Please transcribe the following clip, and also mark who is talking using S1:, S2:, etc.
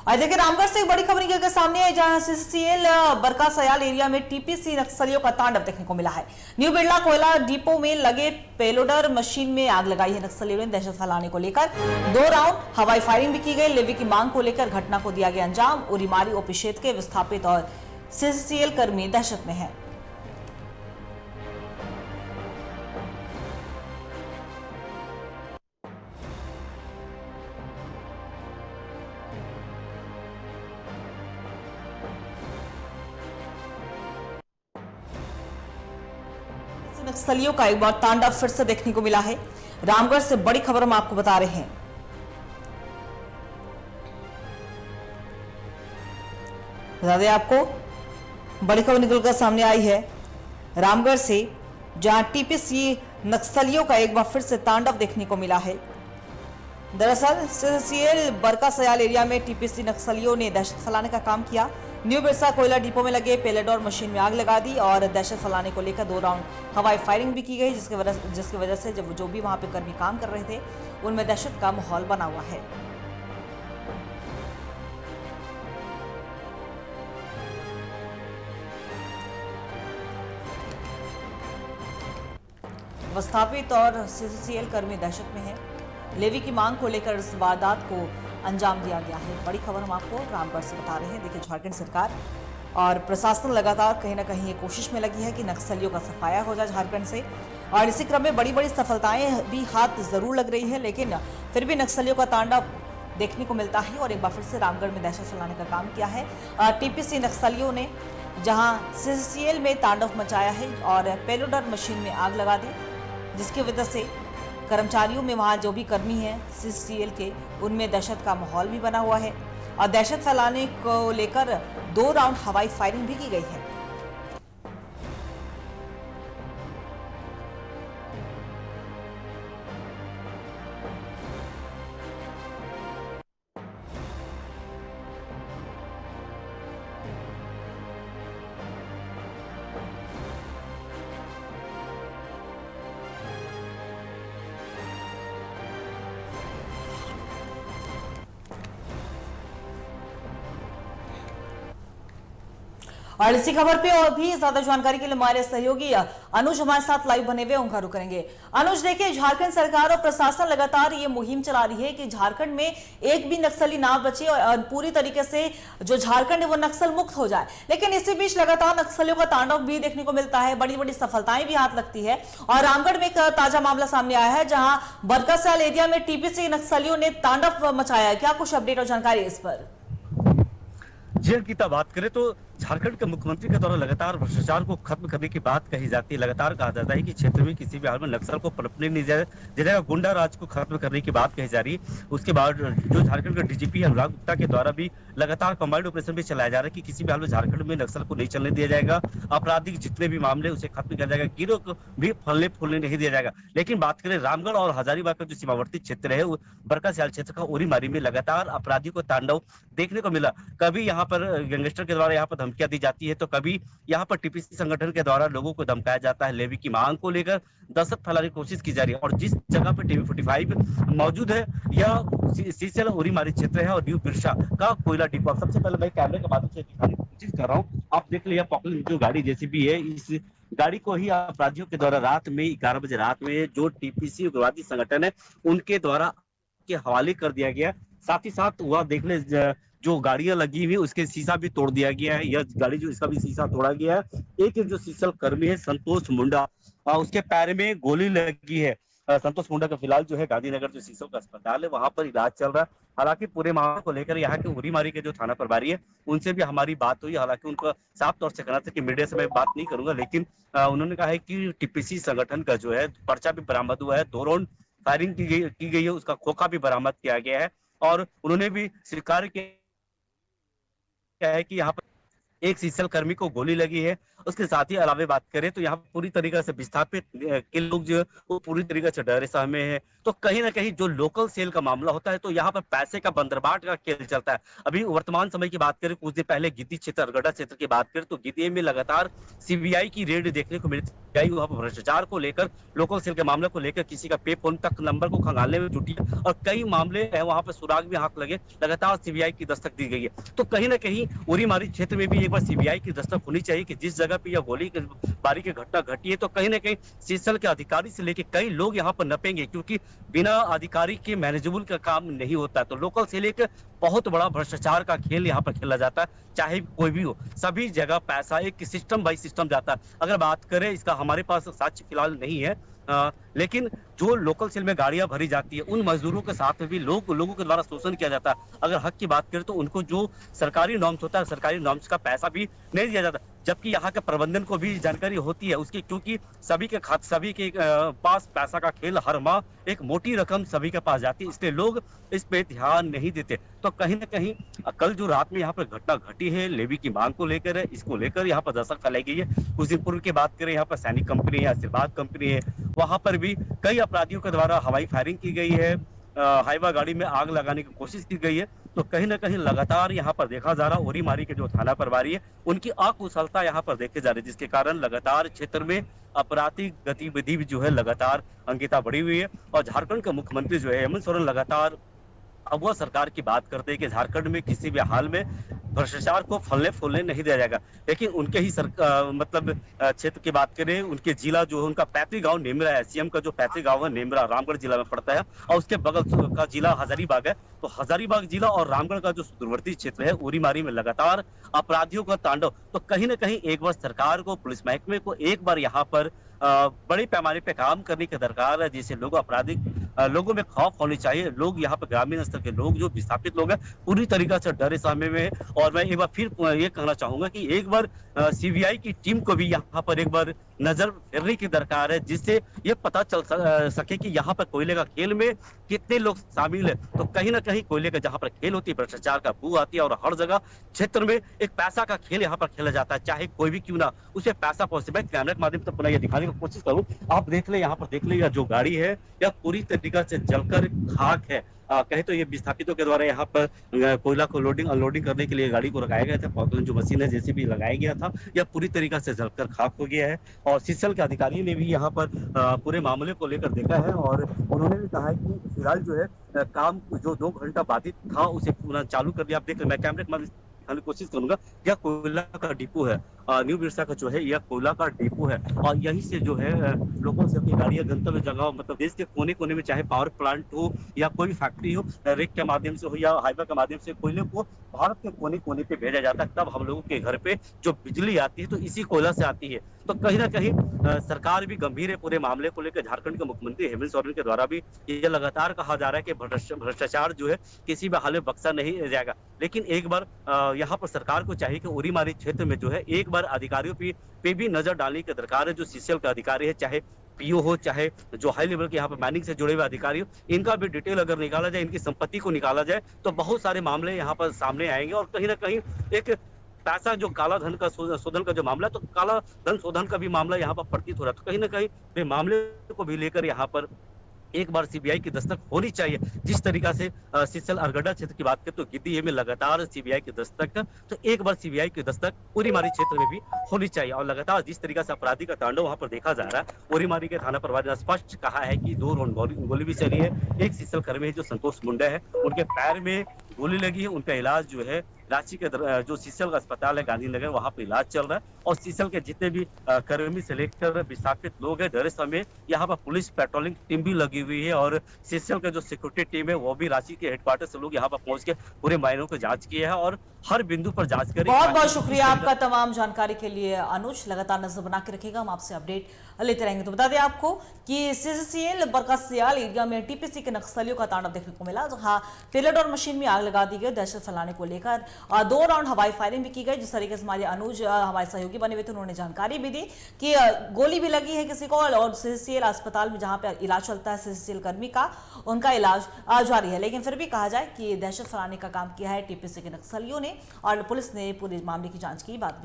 S1: और देखिए रामगढ़ से एक बड़ी खबर निकल कर सामने आई, जहां सीसीएल बरका सयाल एरिया में टीपीसी नक्सलियों का तांडव देखने को मिला है। न्यू बिरला कोयला डिपो में लगे पेलोडर मशीन में आग लगाई है नक्सलियों ने दहशत फैलाने को लेकर। 2 राउंड हवाई फायरिंग भी की गई। लेवी की मांग को लेकर घटना को दिया गया अंजाम। उरीमारी ओपी क्षेत्र के विस्थापित और सीसीएल कर्मी दहशत में है। नक्सलियों का एक बार तांडव फिर से देखने को मिला है। रामगढ़ से बड़ी खबर हम आपको बता रहे हैं। बता दें आपको बड़ी खबर निकलकर सामने आई है रामगढ़ से, जहां टीपीसी नक्सलियों का एक बार फिर से तांडव देखने को मिला है। दरअसल सीसीएल बरका सयाल एरिया में टीपीसी नक्सलियों ने दहशत फैलाने का काम किया। न्यू बिरसा कोयला डिपो में लगे पेलेडोर मशीन में आग लगा दी और दहशत फैलाने को लेकर 2 राउंड हवाई फायरिंग भी की गई, जिसकी वजह से जो भी वहां पे कर्मी काम कर रहे थे उनमें दहशत का माहौल बना हुआ है। विस्थापित और सीसीएल कर्मी दहशत में है। लेवी की मांग को लेकर इस वारदात को अंजाम दिया गया है। बड़ी खबर हम आपको रामगढ़ से बता रहे हैं। देखिए झारखंड सरकार और प्रशासन लगातार कहीं ना कहीं ये कोशिश में लगी है कि नक्सलियों का सफाया हो जाए झारखंड से, और इसी क्रम में बड़ी बड़ी सफलताएं भी हाथ जरूर लग रही है, लेकिन फिर भी नक्सलियों का तांडव देखने को मिलता है और एक बार फिर से रामगढ़ में दहशत फैलाने का काम किया है टीपीसी नक्सलियों ने, जहां सीसीएल में तांडव मचाया है और पेलोडर मशीन में आग लगा दी, जिसकी वजह से कर्मचारियों में वहां जो भी कर्मी हैं सीसीएल के, उनमें दहशत का माहौल भी बना हुआ है और दहशत फैलाने को लेकर 2 राउंड हवाई फायरिंग भी की गई है। और इसी खबर पे और भी ज्यादा जानकारी के लिए हमारे सहयोगी अनुज हमारे साथ लाइव बने हुए, उनका रुख करेंगे। अनुज, देखिए झारखंड सरकार और प्रशासन लगातार ये मुहिम चला रही है कि झारखंड में एक भी नक्सली ना बचे और पूरी तरीके से जो झारखंड है वो नक्सल मुक्त हो जाए, लेकिन इसी बीच लगातार नक्सलियों का तांडव भी देखने को मिलता है। बड़ी बड़ी सफलताएं भी हाथ लगती है और रामगढ़ में एक ताजा मामला सामने आया है, जहां बरकासयाल एरिया में टीपीसी नक्सलियों ने तांडव मचाया है। क्या कुछ अपडेट और जानकारी इस पर?
S2: जी अंकिता, बात करें तो झारखंड के मुख्यमंत्री के द्वारा लगातार भ्रष्टाचार को खत्म करने की बात कही जाती है। लगातार कहा जाता है कि क्षेत्र में किसी भी हाल में नक्सल को पनपने नहीं जाएगा, गुंडा राज को खत्म करने की बात कही जा रही है। उसके बाद जो झारखंड के डीजीपी अनुराग गुप्ता के द्वारा भी लगातार कंबाइंड ऑपरेशन भी चलाया जा रहा है कि किसी भी हाल में झारखंड में नक्सल को नहीं चलने दिया जाएगा, आपराधिक जितने भी मामले उसे खत्म किया जाएगा, गिरोह को भी फलने फूलने नहीं दिया जाएगा। लेकिन बात करें रामगढ़ और हजारीबाग का जो सीमावर्ती क्षेत्र है, बरकासयाल क्षेत्र का उरीमारी में लगातार अपराधियों को तांडव देखने को मिला। कभी यहाँ पर गैंगस्टर के द्वारा यहाँ पर धमकियां दी जाती है, तो कभी यहाँ पर टीपीसी संगठन के द्वारा लोगों को धमकाया जाता है। लेवी की मांग को लेकर दहशत फैलाने की कोशिश की जा रही है। और जिस जगह पर टीवी 45 मौजूद है, यह सीसीएल उरीमारी क्षेत्र है और न्यू बिरसा का कोयला डिपो। सबसे पहले मैं कैमरे के माध्यम से दिखाने की कोशिश कर रहा हूँ। आप देख लिया पॉपुलर जो गाड़ी जेसीबी है, इस गाड़ी को ही अपराधियों के द्वारा रात में 11 बजे रात में जो टीपीसी उग्रवादी संगठन है उनके द्वारा के हवाले कर दिया गया। साथ ही साथ वह देखने जो गाड़ियां लगी हुई उसके शीशा भी तोड़ दिया गया है। यह गाड़ी जो इसका भी शीशा तोड़ा गया है। एक जो सीसल कर्मी है संतोष मुंडा, उसके पैर में गोली लगी है। संतोष मुंडा का फिलहाल जो है गांधीनगर जो सीसो का अस्पताल है वहां पर इलाज चल रहा है। हालांकि पूरे मामले को लेकर यहाँ के उरीमारी के जो थाना प्रभारी है उनसे भी हमारी बात हुई। हालांकि उनका साफ तौर से कहना था कि मीडिया से मैं बात नहीं करूंगा, लेकिन उन्होंने कहा है कि टीपीसी संगठन का जो है पर्चा भी बरामद हुआ है, 2 राउंड फायरिंग की गई है, उसका खोखा भी बरामद किया गया है। और उन्होंने भी स्वीकार किया है कि यहाँ पर एक सीसल कर्मी को गोली लगी है उसके साथ ही अलावे बात करें तो यहाँ पूरी तरीके से विस्थापित के लोग जो वो पूरी तरीके से डरे सहमे हैं। तो कहीं ना कहीं जो लोकल सेल का मामला होता है तो यहाँ पर पैसे का बंदरबाट का खेल चलता है। अभी वर्तमान समय की बात करें, कुछ दिन पहले गिद्दी क्षेत्र, अरगड़ा क्षेत्र की बात करें तो गिद्दी में लगातार सीबीआई की रेड देखने को मिलती है। वहाँ पर भ्रष्टाचार को लेकर, लोकल सेल के मामले को लेकर किसी का पे फोन तक नंबर को खंगालने में जुटी है और कई मामले हैं वहाँ पर सुराग में हाथ लगे, लगातार सीबीआई की दस्तक दी गई है। तो कहीं ना कहीं उरीमारी क्षेत्र में भी एक बार सीबीआई की दस्तक होनी चाहिए कि जिस जगह पे यह गोली बारी की घटना घटी है तो कहीं ना कहीं सीसल के अधिकारी से लेकर कई लोग यहाँ पर नपेंगे, क्योंकि बिना अधिकारी के मैनेजेबल का काम नहीं होता। तो लोकल सेल एक बहुत बड़ा भ्रष्टाचार का खेल यहाँ पर खेला जाता है, चाहे कोई भी हो। सभी जगह पैसा एक सिस्टम बाई सिस्टम जाता है। अगर बात करें, इसका हमारे पास साक्ष्य फिलहाल नहीं है, लेकिन जो लोकल सेल में गाड़ियां भरी जाती है उन मजदूरों के साथ में भी लोगों के द्वारा शोषण किया जाता है। अगर हक की बात करें तो उनको जो सरकारी नॉर्म्स होता है, सरकारी नॉर्म्स का पैसा भी नहीं दिया जाता, जबकि यहाँ के प्रबंधन को भी जानकारी होती है उसकी, क्योंकि सभी के पास पैसा का खेल हर माह एक मोटी रकम सभी के पास जाती है, इसलिए लोग इस पे ध्यान नहीं देते। तो कहीं ना कहीं कल जो रात में यहाँ पर घटना घटी है, लेवी की मांग को लेकर है, इसको लेकर यहाँ पर दस्तक फैलाई गई है। कुछ दिन पूर्व की बात करें, यहाँ पर सैनिक कंपनी है, आशीर्वाद कंपनी है, वहां पर भी कई अपराधियों के द्वारा हवाई फायरिंग की गई है, हाइवा गाड़ी में आग लगाने की कोशिश की गई है। तो कहीं ना कहीं लगातार यहाँ पर देखा जा रहा, ओरीमारी के जो थाना प्रभारी है उनकी अकुशलता यहाँ पर देखे जा रही है, जिसके कारण लगातार क्षेत्र में आपराधिक गतिविधि भी जो है लगातार अंकिता बढ़ी हुई है। और झारखंड के मुख्यमंत्री जो है हेमंत सोरेन लगातार अब वह सरकार की बात करते हैं कि झारखंड में किसी भी हाल में भ्रष्टाचार को फलने फूलने नहीं दिया जाएगा। लेकिन उनके ही क्षेत्र की बात करें, उनके जिला जो है, उनका पैतृक गांव नेमरा है, सीएम का जो पैतृक गांव है नेमरा रामगढ़ जिला में पड़ता है और उसके बगल का जिला हजारीबाग है। तो हजारीबाग जिला और रामगढ़ का जो सुदूरवर्ती क्षेत्र है, उरीमारी में लगातार अपराधियों का तांडव। तो कहीं ना कहीं एक बार सरकार को, पुलिस महकमे को एक बार यहाँ पर बड़े पैमाने पे काम करने की दरकार है, जिससे लोगों में खौफ होनी चाहिए। लोग यहाँ पर ग्रामीण स्तर के लोग जो विस्थापित लोग हैं पूरी तरीके से डरे सहमे में है। और मैं एक बार फिर ये कहना चाहूंगा कि एक बार सीबीआई की टीम को भी यहाँ पर एक बार नजर फेरने की दरकार है, जिससे ये पता चल सके कि यहाँ पर कोयले का खेल में कितने लोग शामिल है। तो कहीं ना कहीं कोयले का जहाँ पर खेल होती है, भ्रष्टाचार का बू आती है और हर जगह क्षेत्र में एक पैसा का खेल यहाँ पर खेला जाता है, चाहे कोई भी क्यों ना उसे पैसा पहुंचे। मैं कैमरे के माध्यम से पुनः ये दिखाने की कोशिश करूँ, आप देख ले, यहाँ पर देख ले, जो गाड़ी है यह पूरी तरीके से जलकर खाक है। कहे तो ये विस्थापितों के द्वारा यहाँ पर कोयला को लोडिंग अनलोडिंग करने के लिए गाड़ी को लगाया गया था, जो मशीन है जैसे भी लगाया गया था, यह पूरी तरीके से जलकर खाक हो गया है। और सीसल के अधिकारी ने भी यहाँ पर पूरे मामले को लेकर देखा है और उन्होंने भी कहा है कि फिलहाल जो है काम जो 2 घंटा बाधित था उसे पूरा चालू कर दिया। आप देख, मैं कैमरे के माध्यम दिखाने की कोशिश करूंगा, यह कोयला का डिपो है, न्यू बिरसा का जो है यह कोयला का डिपो है और यहीं से जो है लोगों से अपनी गाड़ियां गंतव्य जगह, मतलब देश के कोने कोने में, चाहे पावर प्लांट हो या कोई फैक्ट्री हो, रेक के माध्यम से हो या हाईवे के माध्यम से कोयले को भारत के कोने कोने पे भेजा जाता है। तब हम लोगों के घर पे जो बिजली आती है तो इसी कोयला से आती है। तो कहीं ना कहीं सरकार भी गंभीर है पूरे मामले को लेकर। झारखंड के मुख्यमंत्री हेमंत सोरेन के द्वारा भी ये लगातार कहा जा रहा है कि भ्रष्टाचार जो है किसी भी हाल में बख्शा नहीं जाएगा। लेकिन एक बार यहाँ पर सरकार को चाहिए कि उरीमारी क्षेत्र में जो है एक बार अधिकारियों पे भी नजर डालने की दरकार है। जो सीसीएल के अधिकारी है, चाहे पीओ हो, चाहे जो हाई लेवल के यहाँ पर माइनिंग से जुड़े हुए अधिकारी हो, इनका भी डिटेल अगर निकाला जाए, इनकी संपत्ति को निकाला जाए तो बहुत सारे मामले यहाँ पर सामने आएंगे। और कहीं ना कहीं एक पैसा जो काला धन का शोधन का जो मामला है, तो काला धन शोधन का भी मामला यहाँ पर प्रतीत हो रहा है। तो कहीं ना कहीं मामले को भी लेकर यहाँ पर एक बार सीबीआई की दस्तक होनी चाहिए। जिस तरीका से सीसल अरगड़ा क्षेत्र की बात करें तो गिद्दी में लगातार सीबीआई की दस्तक, तो एक बार सीबीआई की दस्तक उरीमारी क्षेत्र में भी होनी चाहिए। और लगातार जिस तरीका से अपराधी का तांडव वहां पर देखा जा रहा है, उरीमारी के थाना प्रभारी ने स्पष्ट कहा है कि 2 राउंड गोली भी चली है। एक सीसल कर्मी जो संतोष मुंडा है, उनके पैर में गोली लगी है, उनका इलाज जो है रांची के जो सीसल का अस्पताल है गांधीनगर, वहां पर इलाज चल रहा है। और सीसल के जितने भी कर्मी से लेकर विस्थापित लोग हैं, डरे समय यहाँ पर पुलिस पेट्रोलिंग टीम भी लगी हुई है और सीसल का जो सिक्योरिटी टीम है वो भी रांची के हेडक्वार्टर से लोग यहाँ पर पहुंच के पूरे मायनों को जांच किया है और हर बिंदु पर जांच करें।
S1: बहुत बहुत शुक्रिया आपका तमाम जानकारी के लिए अनुज। लगातार नजर बना के रखेगा, हम आपसे अपडेट लेते रहेंगे। तो बता दें आपको कि सीसीएल बरकसियाल एरिया में टीपीसी के नक्सलियों का तांडव देखने को मिला, जहां टेलर और मशीन में आग लगा दी गई। दहशत फैलाने को लेकर 2 राउंड हवाई फायरिंग भी की गई। जिस तरीके से हमारे अनुज हमारे सहयोगी बने हुए थे, उन्होंने जानकारी भी दी कि गोली भी लगी है किसी को और सीसीएल अस्पताल में जहां पे इलाज चलता है सीसीएल कर्मी का, उनका इलाज जारी है। लेकिन फिर भी कहा जाए कि दहशत फैलाने का काम किया है टीपीसी के नक्सलियों ने और पुलिस ने पूरे मामले की जांच की बात भी